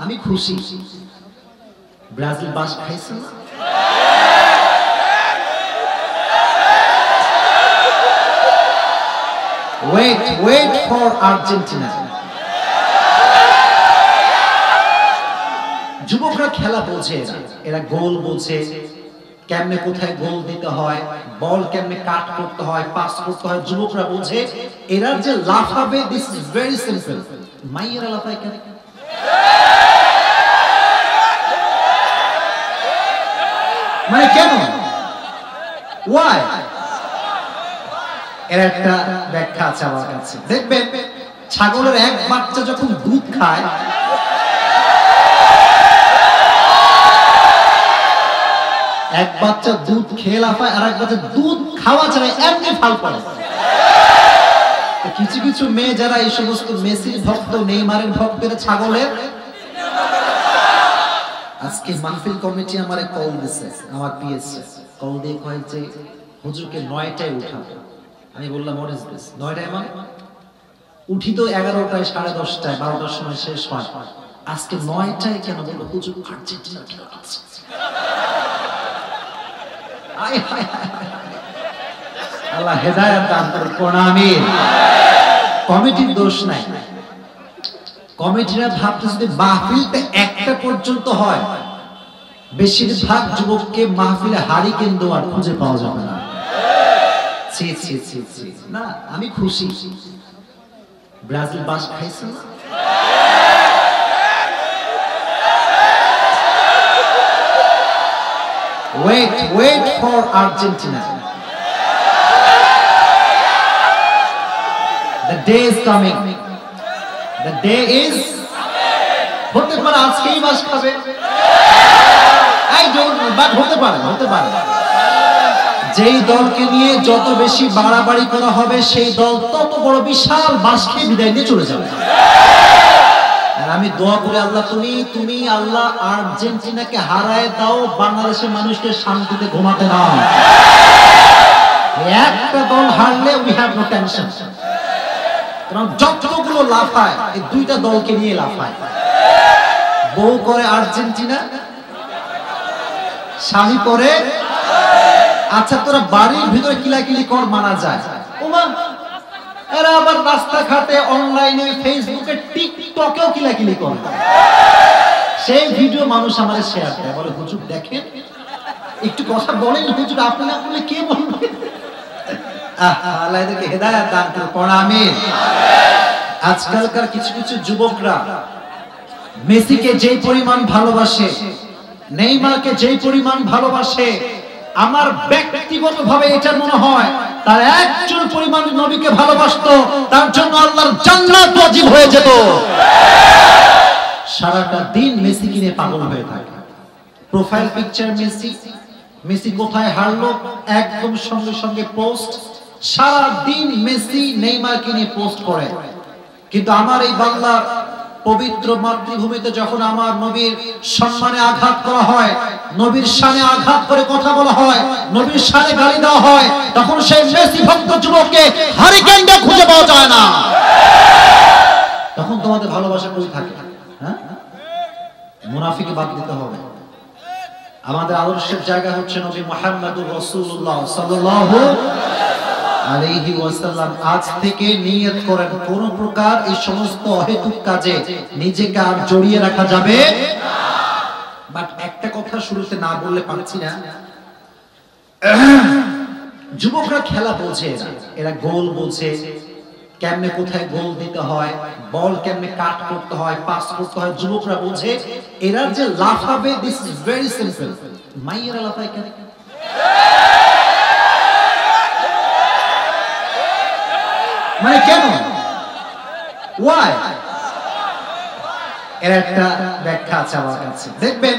আমি খুশি ব্রাজিল বাস খাইছে না wait for Argentina যুবকরা খেলা বোঝে এরা গোল বোঝে কেমনে কোথায় গোল দিতে হয় বল কেমনে কাট করতে হয় পাস করতে হয় যুবকরা বোঝে এরা যে লাফাবে দিস ইজ ভেরি সিম্পল মাইয়েরা লাফায় কেন মানে কেন why এর একটা ব্যাখ্যা আছে আমার কাছে দেখবেন ছাগলের এক বাচ্চা যখন দুধ খায় এক বাচ্চা দুধ খেয়ে লাফায় আর এক বাচ্চা দুধ খাওয়া ছাড়া এমনি ফাল পড়ে কিছু কিছু মেয়ে যারা এই সমস্ত মেসির ভক্ত নেইমারের ভক্তের ছাগলের আজকে মাহফিল কমিটি আমারে কল দিছে আমার পিএসসি কল দিয়ে কয় যে হুজুরকে 9টায় উঠাবো আমি বললাম হোয়াট ইজ দিস 9টায় মানে উঠি তো 11টায় 10:30টায় 12টার সময় শেষ হয় আজকে 9টায় কেন বলবো হুজুর আর্জেন্টিনা খেলা আছে আয় হায় আল্লাহ হেদায়েত দান করুন আমিন কমিটির দোষ নাই কমিটিরা ভাবতে যদি মাহফিলতে একটা পর্যন্ত হয় বেশিরভাগ যুবককে মাহফিলে হারিকেন দেওয়ার খুঁজে পাওয়া যাবে না ছি ছি ছি ছি না আমি খুশি ব্রাজিল বাস খাইছে না wait for Argentina the day is coming the day is হতে পারে আজকেই বাস খাবে I don't know but হতে পারে যেই দলকে নিয়ে যত বেশি বাড়াবাড়ি করা হবে সেই দল তত বড় বিশাল বাস খেয়ে বিদায় নিয়ে চলে যাবে আর আমি দোয়া করি আল্লাহ তুমি আল্লাহ আর্জেন্টিনাকে হারায় দাও বাংলাদেশের মানুষকে শান্তিতে ঘুমাতে দাও একটা দল হারলে we have no tension কারণ যতগুলো লাফায় এই দুইটা দলকে নিয়ে লাফায় বউ করে আর্জেন্টিনা স্বামী করে আচ্ছা তোরা বাড়ির ভিতরে কিলাকিলি কর মানা যায় ওমা এরা আবার রাস্তাঘাটে অনলাইনে ফেসবুকে টিকটকেও কিলাকিলি করে সেই ভিডিও মানুষ আমাদের শেয়ার করে বলে হুজুর দেখেন একটু কথা বলেন হুজুর আপনি না বলে কে বলবে আল্লাহ এদেরকে হেদায়েত দান করুন আমিন আজকালকার কিছু কিছু যুবকরা মেসিকে যে পরিমাণ ভালোবাসে নেইমারকে যে পরিমাণ ভালোবাসে আমার ব্যক্তিগতভাবে এটা মনে হয় তার একজন পরিমাণ নবীকে ভালোবাসতো তার জন্য আল্লাহর জান্নাত ওয়াজিব হয়ে যেত সারাটা দিন মেসি কিনে পাগল হয়ে থাকে প্রোফাইল পিকচার মেসি কোথায় হারলো একদম সঙ্গে সঙ্গে পোস্ট সারা দিন মেসি নেইমার কিনে পোস্ট করে কিন্তু আমার এই বাংলার পবিত্র মাতৃভূমিতে যখন আমার নবীর সম্মানে আঘাত করা হয় নবীর শানে আঘাত করে কথা বলা হয় নবীর শানে গালি দেওয়া হয় তখন সেই মেসি ভক্ত যুবককে হারিকেন দিয়ে খুঁজে পাওয়া যায় না তখন তোমাদের ভালোবাসা কই থাকে হ্যাঁ মুনাফিকে বাদ দিতে হবে আমাদের আদর্শের জায়গা হচ্ছে নবী মুহাম্মদুর রাসূলুল্লাহ সাল্লাল্লাহু আলাইহি ওয়াসাল্লাম আজ থেকে নিয়ত করেন কোন প্রকার এই সমস্ত অহেতুক কাজে নিজেকে আর জড়িয়ে রাখা যাবে না বাট একটা কথা শুরুতে না বললে পারছি না যুবকরা খেলা বোঝে এরা গোল বোঝে কেমনে কোথায় গোল দিতে হয় বল কেমনে কাট করতে হয় পাস করতে হয় যুবকরা বোঝে এরা যে লাফাবে দিস ইজ ভেরি সিম্পল মাইয়েরা লাফায় কেন মানে কেন why এর একটা ব্যাখ্যা আছে আমার কাছে দেখবেন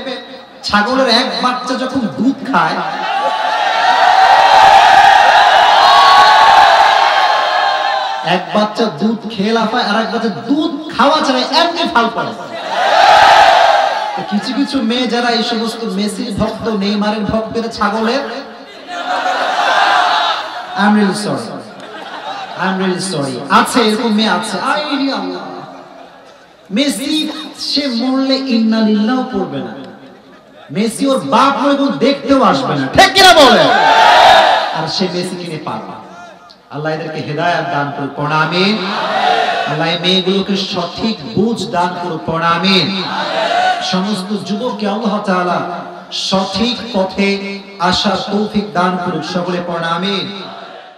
ছাগলের এক বাচ্চা যখন দুধ খায় এক বাচ্চা দুধ খেয়ে লাফায় আর এক বাচ্চা দুধ খাওয়া ছাড়া এমনি ফাল পড়ে কিছু কিছু মেয়ে যারা এই সমস্ত মেসির ভক্ত নেইমারের ভক্তের ছাগলের I'm really sorry আছে এরকম মেয়ে আছে মেসি সে মরলে ইন্না লিল্লাহ পড়বে না, মেসি ওর বাপ এবং দেখতেও আসবে না, ঠিক কিনা বলে? আর সে মেসি কিনে পারবে। আল্লাহ এদেরকে হেদায়েত দান করুক, পড়ুন আমিন। আল্লাহ এই মেয়েগুলোকে সঠিক বুঝ দান করুক, পড়ুন আমিন। সমস্ত যুবককে আল্লাহ তাআলা সঠিক পথে আসার তৌফিক দান করুক, সকলে পড়ুন আমিন।